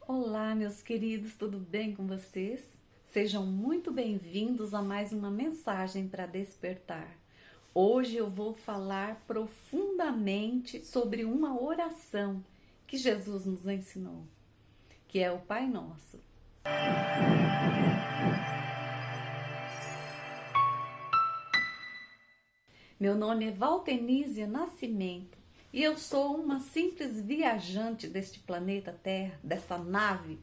Olá, meus queridos, tudo bem com vocês? Sejam muito bem-vindos a mais uma mensagem para despertar. Hoje eu vou falar profundamente sobre uma oração que Jesus nos ensinou, que é o Pai Nosso. Meu nome é Valtenísia Nascimento e eu sou uma simples viajante deste planeta Terra, desta nave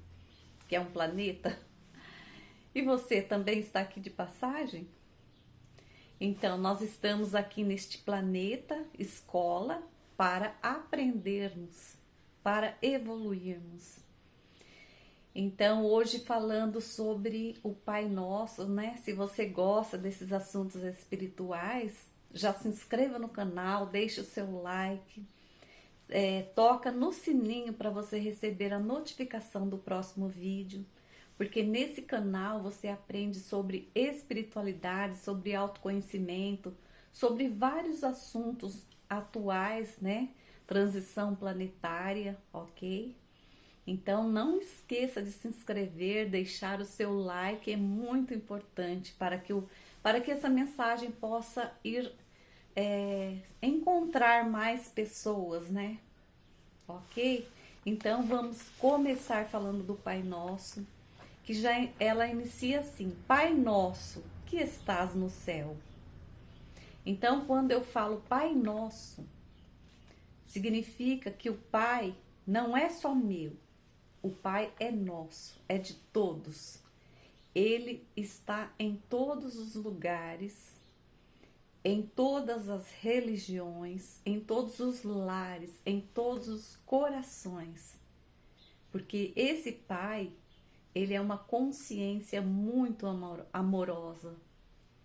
que é um planeta. E você também está aqui de passagem? Então, nós estamos aqui neste planeta, escola, para aprendermos, para evoluirmos. Então, hoje falando sobre o Pai Nosso, né? Se você gosta desses assuntos espirituais, já se inscreva no canal, deixe o seu like, toca no sininho para você receber a notificação do próximo vídeo. Porque nesse canal você aprende sobre espiritualidade, sobre autoconhecimento, sobre vários assuntos atuais, né? Transição planetária, ok? Então não esqueça de se inscrever, deixar o seu like, é muito importante para que essa mensagem possa ir encontrar mais pessoas, né? Ok? Então vamos começar falando do Pai Nosso, que ela inicia assim: Pai Nosso, que estás no céu. Então, quando eu falo Pai Nosso, significa que o Pai não é só meu, o Pai é nosso, é de todos. Ele está em todos os lugares, em todas as religiões, em todos os lares, em todos os corações. Porque esse Pai, ele é uma consciência muito amorosa.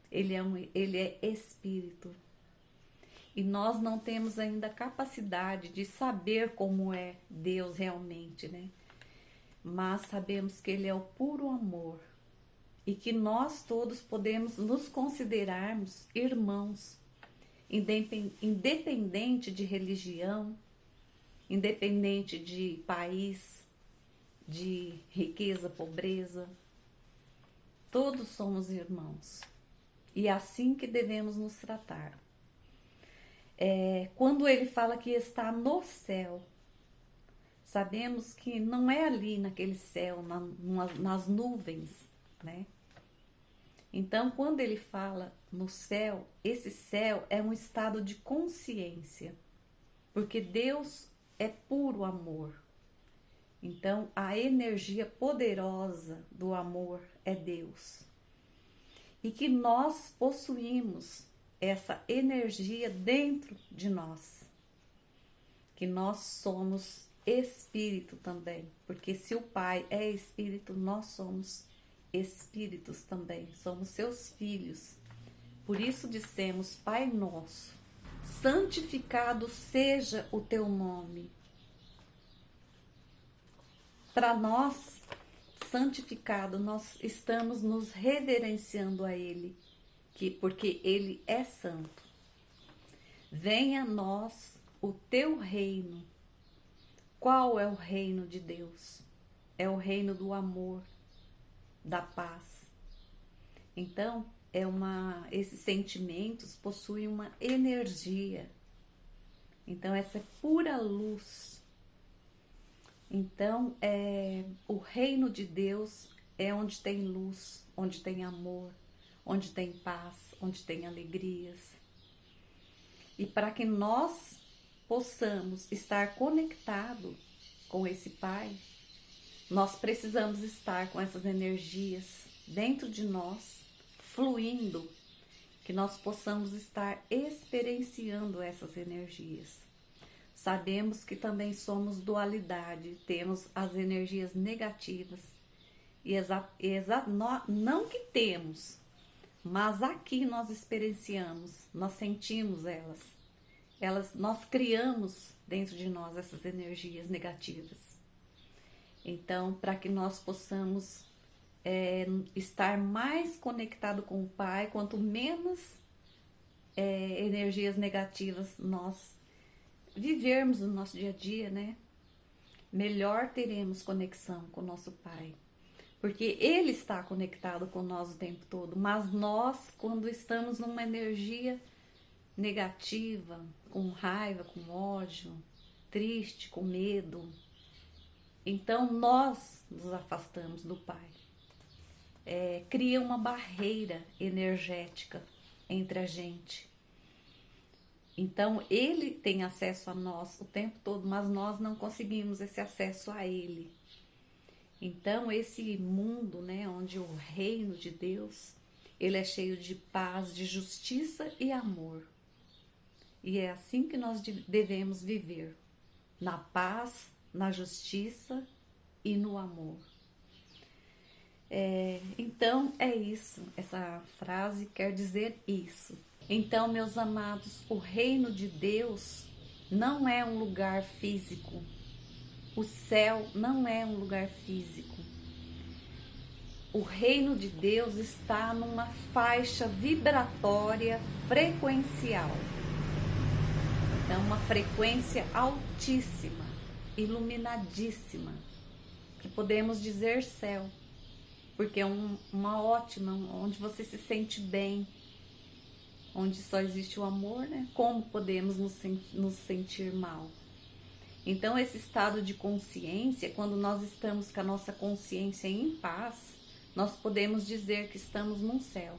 Ele é espírito. E nós não temos ainda a capacidade de saber como é Deus realmente, né? Mas sabemos que ele é o puro amor. E que nós todos podemos nos considerarmos irmãos, independente de religião, independente de país, de riqueza, pobreza. Todos somos irmãos. E é assim que devemos nos tratar. Quando ele fala que está no céu, sabemos que não é ali naquele céu, nas nuvens, né? Então, quando ele fala no céu, esse céu é um estado de consciência, porque Deus é puro amor. Então, a energia poderosa do amor é Deus. E que nós possuímos essa energia dentro de nós. Que nós somos espírito também. Porque se o Pai é espírito, nós somos espíritos também, somos seus filhos. Por isso dissemos: Pai Nosso, santificado seja o teu nome. Para nós, santificado, nós estamos nos reverenciando a Ele, porque Ele é santo. Venha a nós o teu reino. Qual é o reino de Deus? É o reino do amor, da paz. Então, esses sentimentos possuem uma energia. Então, essa é pura luz. Então, o reino de Deus é onde tem luz, onde tem amor, onde tem paz, onde tem alegrias. E para que nós possamos estar conectados com esse Pai, nós precisamos estar com essas energias dentro de nós, fluindo, que nós possamos estar experienciando essas energias. Sabemos que também somos dualidade, temos as energias negativas, e não que temos, mas aqui nós experienciamos, nós sentimos elas, nós criamos dentro de nós essas energias negativas. Então, para que nós possamos estar mais conectado com o Pai, quanto menos energias negativas nós vivermos no nosso dia a dia, né? melhor teremos conexão com o nosso Pai. Porque Ele está conectado com nós o tempo todo, mas nós, quando estamos numa energia negativa, com raiva, com ódio, triste, com medo, então nós nos afastamos do Pai. Cria uma barreira energética entre a gente. Então Ele tem acesso a nós o tempo todo, mas nós não conseguimos esse acesso a Ele. Então esse mundo, né, onde o reino de Deus, ele é cheio de paz, de justiça e amor. E é assim que nós devemos viver, na paz, na justiça e no amor. Então é isso, essa frase quer dizer isso. Então, meus amados, o reino de Deus não é um lugar físico. O céu não é um lugar físico. O reino de Deus está numa faixa vibratória frequencial. Então, uma frequência altíssima, iluminadíssima, que podemos dizer céu, porque é uma ótima, onde você se sente bem, onde só existe o amor, né? Como podemos nos sentir mal? Então, esse estado de consciência, quando nós estamos com a nossa consciência em paz, nós podemos dizer que estamos num céu.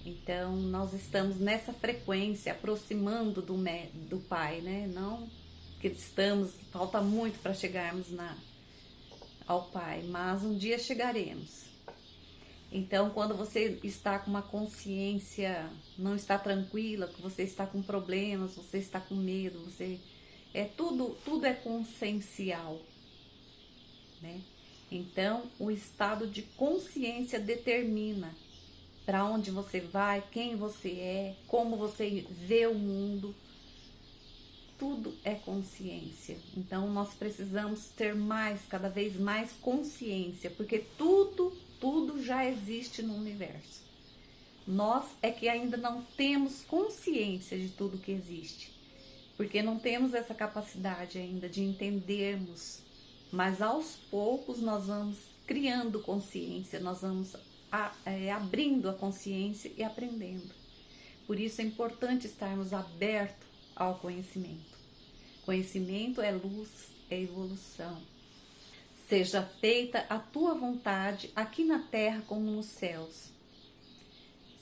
Então, nós estamos nessa frequência, aproximando do Pai, né? Não que estamos, falta muito para chegarmos ao Pai, mas um dia chegaremos. Então, quando você está com uma consciência, não está tranquila, que você está com problemas, você está com medo, tudo é consciencial, né? Então, o estado de consciência determina para onde você vai, quem você é, como você vê o mundo. Tudo é consciência. Então, nós precisamos ter cada vez mais consciência, porque tudo já existe no universo. Nós é que ainda não temos consciência de tudo que existe, porque não temos essa capacidade ainda de entendermos, mas aos poucos nós vamos criando consciência, nós vamos abrindo a consciência e aprendendo. Por isso é importante estarmos abertos ao conhecimento. Conhecimento é luz, é evolução. Seja feita a tua vontade aqui na terra como nos céus.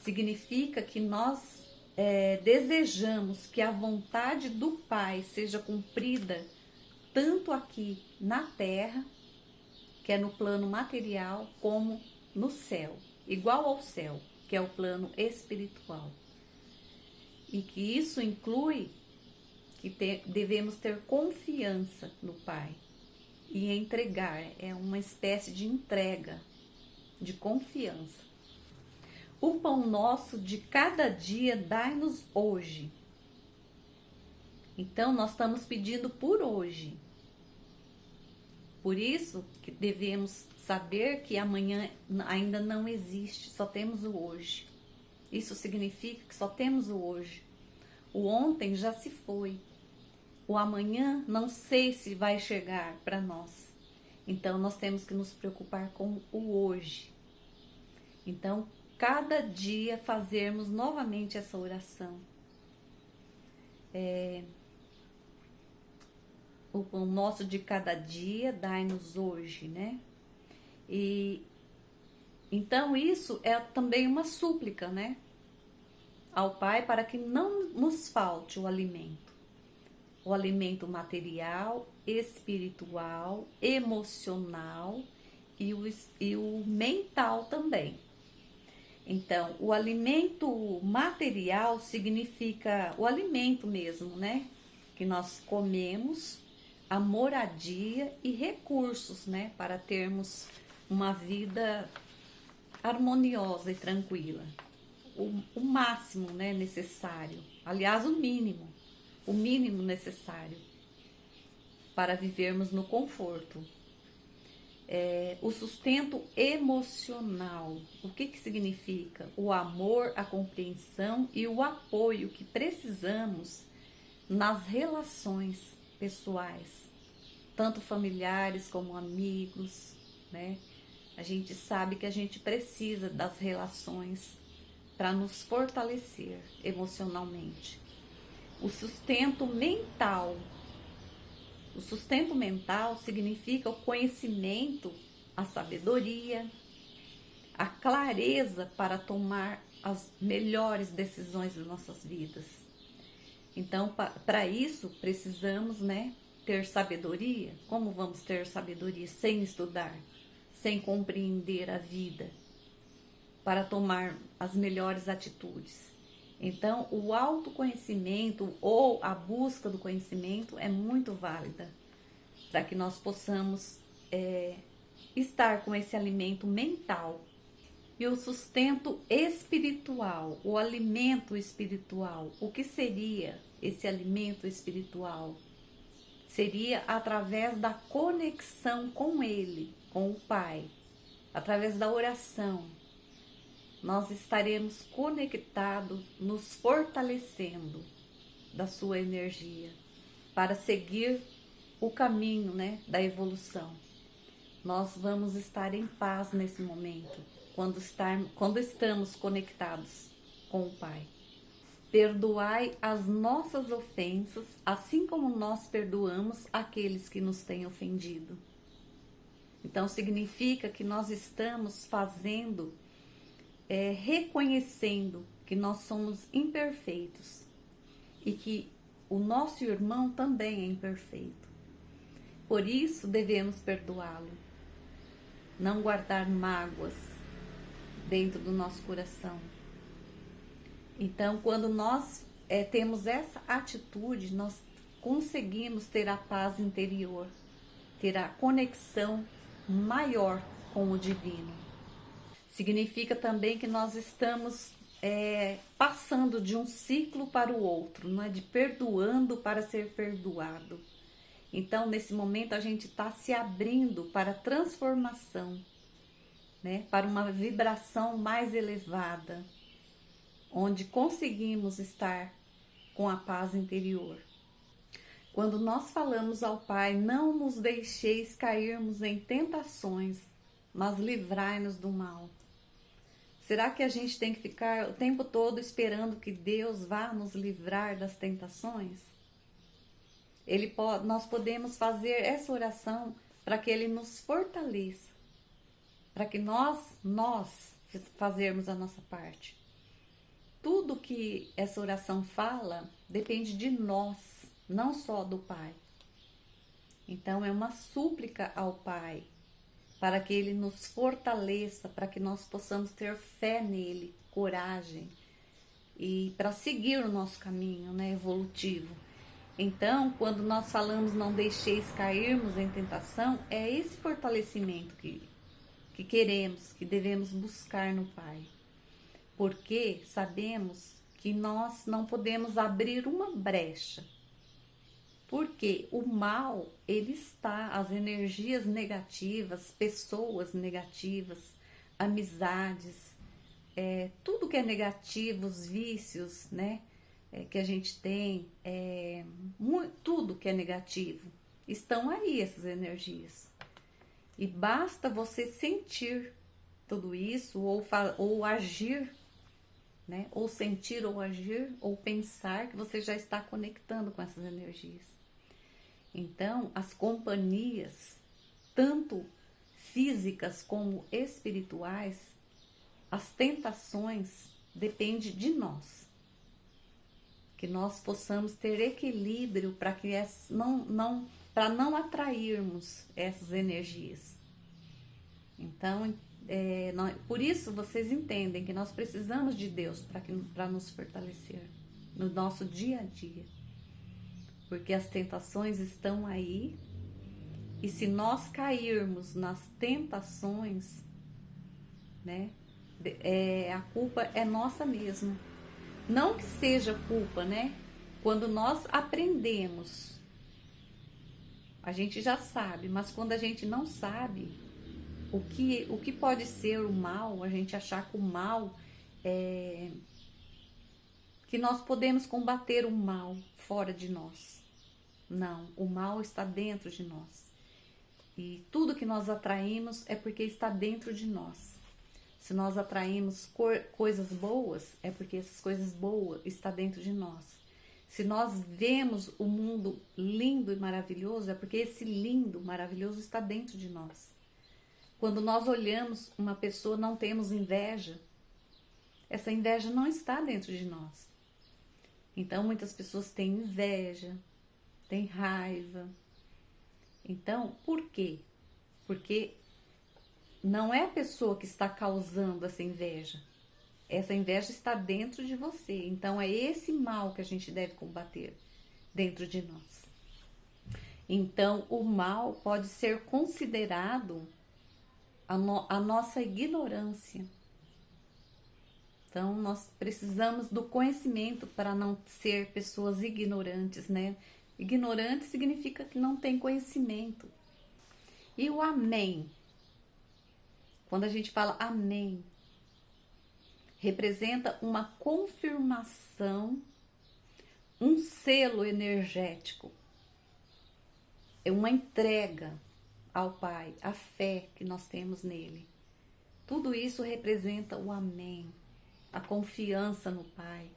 Significa que nós desejamos que a vontade do Pai seja cumprida tanto aqui na terra, que é no plano material, como no céu, igual ao céu, que é o plano espiritual. E que isso inclui que devemos ter confiança no Pai e entregar, é uma espécie de entrega, de confiança. O pão nosso de cada dia dai-nos hoje. Então, nós estamos pedindo por hoje. Por isso que devemos saber que amanhã ainda não existe, só temos o hoje. Isso significa que só temos o hoje. O ontem já se foi. O amanhã não sei se vai chegar para nós. Então, nós temos que nos preocupar com o hoje. Então, cada dia fazermos novamente essa oração. O pão nosso de cada dia, dai-nos hoje, né? E então isso é também uma súplica, né? Ao Pai para que não nos falte o alimento material, espiritual, emocional e o mental também. Então, o alimento material significa o alimento mesmo, né? Que nós comemos, a moradia e recursos, né? Para termos uma vida harmoniosa e tranquila. O máximo, né, necessário. Aliás, o mínimo necessário para vivermos no conforto. O sustento emocional. O que significa? O amor, a compreensão e o apoio que precisamos nas relações pessoais. tanto familiares como amigos, né? A gente sabe que a gente precisa das relações para nos fortalecer emocionalmente. O sustento mental. O sustento mental significa o conhecimento, a sabedoria, a clareza para tomar as melhores decisões das nossas vidas. Então, para isso, precisamos, né, ter sabedoria. Como vamos ter sabedoria sem estudar, sem compreender a vida, para tomar as melhores atitudes? Então, o autoconhecimento ou a busca do conhecimento é muito válida para que nós possamos estar com esse alimento mental. E o sustento espiritual, o alimento espiritual. O que seria esse alimento espiritual? Seria através da conexão com Ele, com o Pai, através da oração. Nós estaremos conectados, nos fortalecendo da sua energia para seguir o caminho, né, da evolução. Nós vamos estar em paz nesse momento, quando estamos conectados com o Pai. Perdoai as nossas ofensas, assim como nós perdoamos aqueles que nos têm ofendido. Então significa que nós estamos fazendo, reconhecendo que nós somos imperfeitos e que o nosso irmão também é imperfeito. Por isso devemos perdoá-lo, não guardar mágoas dentro do nosso coração. Então, quando nós temos essa atitude, nós conseguimos ter a paz interior, ter a conexão maior com o divino. Significa também que nós estamos passando de um ciclo para o outro, não é? De perdoando para ser perdoado. Então, nesse momento, a gente está se abrindo para a transformação, né? Para uma vibração mais elevada, onde conseguimos estar com a paz interior. Quando nós falamos ao Pai, não nos deixeis cairmos em tentações, mas livrai-nos do mal. Será que a gente tem que ficar o tempo todo esperando que Deus vá nos livrar das tentações? Nós podemos fazer essa oração para que Ele nos fortaleça, para que nós fazermos a nossa parte. Tudo que essa oração fala depende de nós, não só do Pai. Então é uma súplica ao Pai, para que Ele nos fortaleça, para que nós possamos ter fé nele, coragem, e para seguir o nosso caminho, né, evolutivo. Então, quando nós falamos não deixeis cairmos em tentação, é esse fortalecimento que queremos, que devemos buscar no Pai. Porque sabemos que nós não podemos abrir uma brecha. Porque o mal, ele está, as energias negativas, pessoas negativas, amizades, tudo que é negativo, os vícios, né? Que a gente tem, tudo que é negativo, estão aí essas energias. E basta você sentir tudo isso, ou agir, né? Ou sentir, ou agir, ou pensar que você já está conectando com essas energias. Então, as companhias, tanto físicas como espirituais, as tentações dependem de nós. Que nós possamos ter equilíbrio para que para não atrairmos essas energias. Então, por isso vocês entendem que nós precisamos de Deus para nos fortalecer no nosso dia a dia. Porque as tentações estão aí, e se nós cairmos nas tentações, né, a culpa é nossa mesmo. Não que seja culpa, né? Quando nós aprendemos, a gente já sabe, mas quando a gente não sabe o que pode ser o mal, a gente achar que o mal que nós podemos combater o mal fora de nós. Não, o mal está dentro de nós. E tudo que nós atraímos é porque está dentro de nós. Se nós atraímos coisas boas, é porque essas coisas boas estão dentro de nós. Se nós vemos o mundo lindo e maravilhoso, é porque esse lindo, maravilhoso está dentro de nós. Quando nós olhamos uma pessoa, não temos inveja, essa inveja não está dentro de nós. Então, muitas pessoas têm inveja, têm raiva. Então, por quê? Porque não é a pessoa que está causando essa inveja. Essa inveja está dentro de você. Então, é esse mal que a gente deve combater dentro de nós. Então, o mal pode ser considerado a nossa ignorância. Então, nós precisamos do conhecimento para não ser pessoas ignorantes, né? Ignorante significa que não tem conhecimento. E o amém? Quando a gente fala amém, representa uma confirmação, um selo energético. É uma entrega ao Pai, a fé que nós temos nele. Tudo isso representa o amém, a confiança no Pai.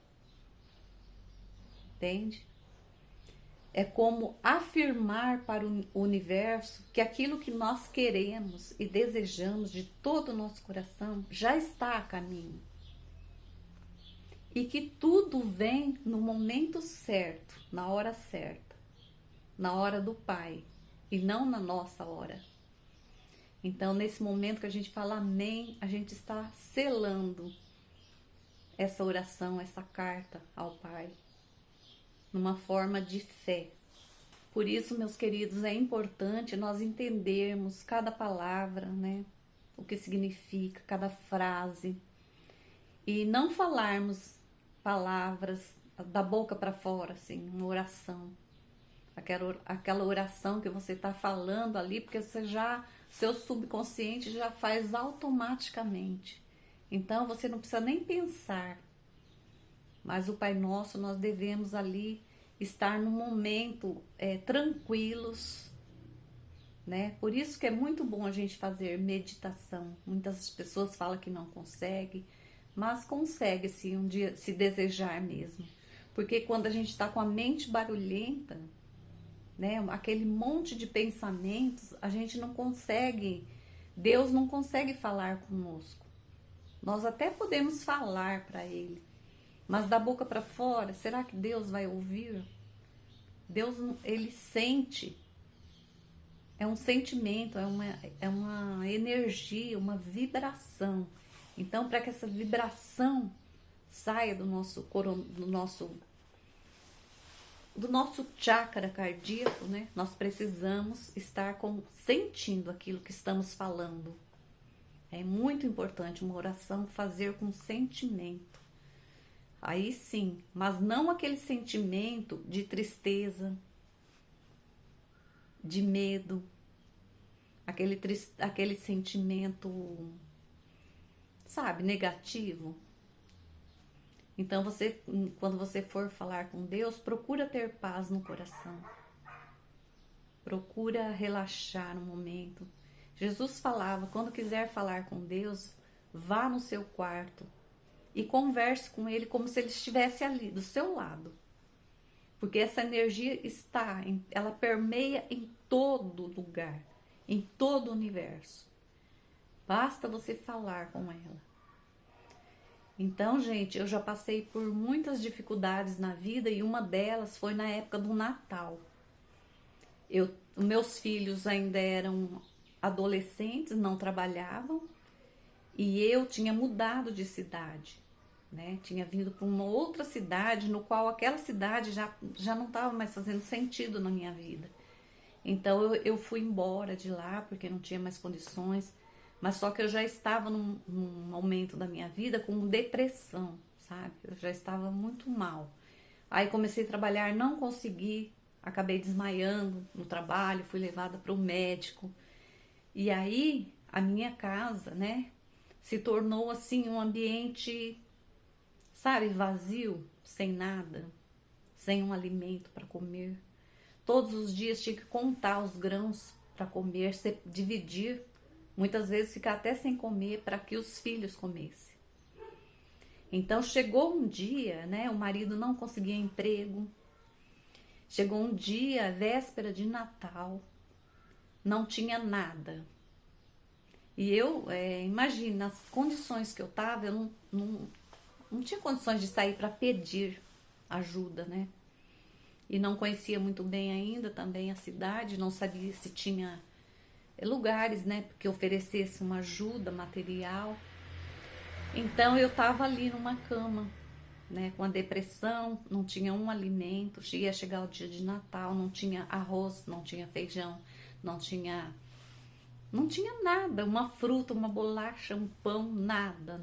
Entende? É como afirmar para o universo que aquilo que nós queremos e desejamos de todo o nosso coração já está a caminho. E que tudo vem no momento certo, na hora certa, na hora do Pai e não na nossa hora. Então, nesse momento que a gente fala amém, a gente está selando essa oração, essa carta ao Pai, numa forma de fé. Por isso, meus queridos, é importante nós entendermos cada palavra, né? O que significa cada frase. E não falarmos palavras da boca para fora, assim, uma oração. Aquela oração que você está falando ali, porque seu subconsciente já faz automaticamente. Então, você não precisa nem pensar. Mas o Pai Nosso, nós devemos ali estar no momento tranquilos, né? Por isso que é muito bom a gente fazer meditação. Muitas pessoas falam que não consegue, mas consegue se um dia se desejar mesmo. Porque quando a gente está com a mente barulhenta, né? Aquele monte de pensamentos, a gente não consegue, Deus não consegue falar conosco. Nós até podemos falar para Ele, mas da boca para fora, será que Deus vai ouvir? Deus, Ele sente. É um sentimento, é uma energia, uma vibração. Então, para que essa vibração saia do nosso chakra cardíaco, né? Nós precisamos estar sentindo aquilo que estamos falando. É muito importante uma oração fazer com sentimento. Aí sim, mas não aquele sentimento de tristeza, de medo, aquele sentimento, sabe, negativo. Então, quando você for falar com Deus, procura ter paz no coração. Procura relaxar no momento. Jesus falava, quando quiser falar com Deus, vá no seu quarto e converse com Ele como se Ele estivesse ali, do seu lado. Porque essa energia ela permeia em todo lugar, em todo o universo. Basta você falar com ela. Então, gente, eu já passei por muitas dificuldades na vida e uma delas foi na época do Natal. Meus filhos ainda eram adolescentes, não trabalhavam, e eu tinha mudado de cidade, né? Tinha vindo para uma outra cidade, no qual aquela cidade já não estava mais fazendo sentido na minha vida. Então eu fui embora de lá porque não tinha mais condições, mas só que eu já estava num momento da minha vida com depressão, sabe? Eu já estava muito mal. Aí comecei a trabalhar, não consegui, acabei desmaiando no trabalho, fui levada para o médico. E aí a minha casa, né, se tornou assim um ambiente, sabe, vazio, sem nada, sem um alimento para comer. Todos os dias tinha que contar os grãos para comer, dividir, muitas vezes ficar até sem comer para que os filhos comessem. Então chegou um dia, né, o marido não conseguia emprego, chegou um dia, véspera de Natal, não tinha nada. E eu, imagina, nas condições que eu estava, eu não tinha condições de sair para pedir ajuda, né? E não conhecia muito bem ainda também a cidade, não sabia se tinha lugares, né, que oferecesse uma ajuda material. Então eu estava ali numa cama, né, com a depressão, não tinha um alimento, ia chegar o dia de Natal, não tinha arroz, não tinha feijão, não tinha nada, uma fruta, uma bolacha, um pão, nada.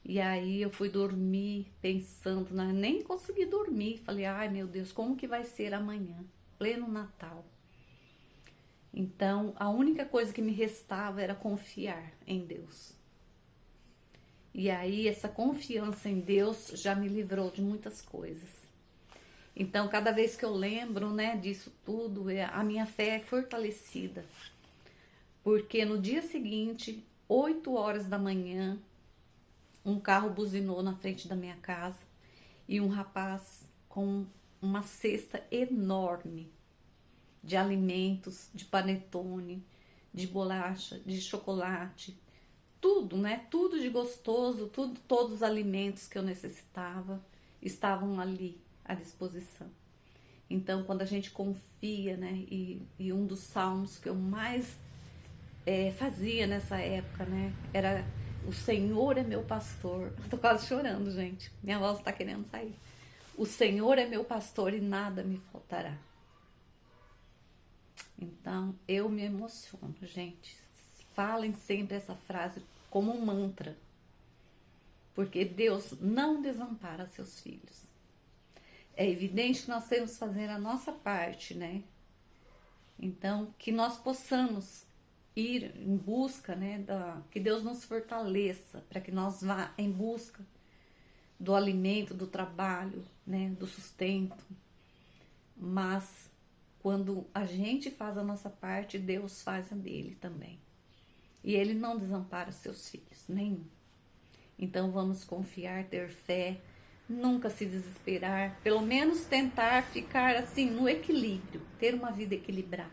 E aí eu fui dormir pensando, nem consegui dormir. Falei, ai meu Deus, como que vai ser amanhã? Pleno Natal. Então, a única coisa que me restava era confiar em Deus. E aí, essa confiança em Deus já me livrou de muitas coisas. Então, cada vez que eu lembro, né, disso tudo, a minha fé é fortalecida. Porque no dia seguinte, 8 horas da manhã, um carro buzinou na frente da minha casa e um rapaz com uma cesta enorme de alimentos, de panetone, de bolacha, de chocolate, tudo, né? Tudo de gostoso, todos os alimentos que eu necessitava estavam ali à disposição. Então, quando a gente confia, né? E um dos salmos que eu mais fazia nessa época, né? Era: o Senhor é meu pastor. Eu tô quase chorando, gente. Minha voz tá querendo sair. O Senhor é meu pastor e nada me faltará. Então, eu me emociono, gente. Falem sempre essa frase como um mantra. Porque Deus não desampara seus filhos. É evidente que nós temos que fazer a nossa parte, né? Então, que nós possamos ir em busca, né, que Deus nos fortaleça, para que nós vá em busca do alimento, do trabalho, né, do sustento. Mas quando a gente faz a nossa parte, Deus faz a dele também. E ele não desampara seus filhos, nenhum. Então vamos confiar, ter fé, nunca se desesperar, pelo menos tentar ficar assim no equilíbrio, ter uma vida equilibrada.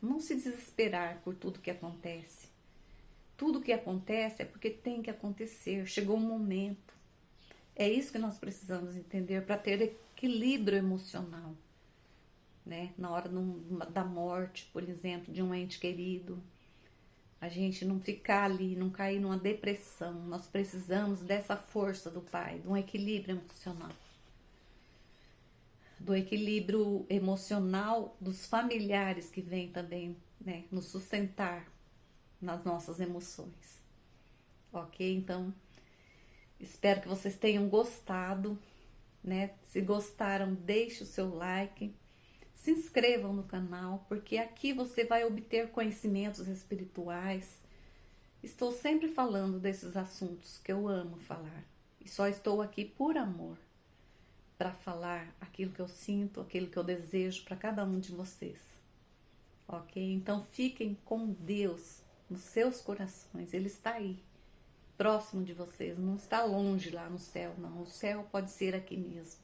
Não se desesperar por tudo que acontece. Tudo que acontece é porque tem que acontecer, chegou um momento. É isso que nós precisamos entender para ter equilíbrio emocional, né? Na hora da morte, por exemplo, de um ente querido, a gente não ficar ali, não cair numa depressão. Nós precisamos dessa força do Pai, de um equilíbrio emocional. Do equilíbrio emocional dos familiares que vêm também, né, nos sustentar nas nossas emoções. Ok? Então, espero que vocês tenham gostado, né? Se gostaram, deixe o seu like, se inscrevam no canal, porque aqui você vai obter conhecimentos espirituais. Estou sempre falando desses assuntos que eu amo falar, e só estou aqui por amor, para falar aquilo que eu sinto, aquilo que eu desejo para cada um de vocês. Ok? Então fiquem com Deus nos seus corações. Ele está aí, próximo de vocês. Não está longe lá no céu, não. O céu pode ser aqui mesmo.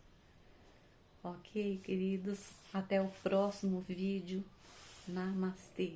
Ok, queridos? Até o próximo vídeo. Namastê.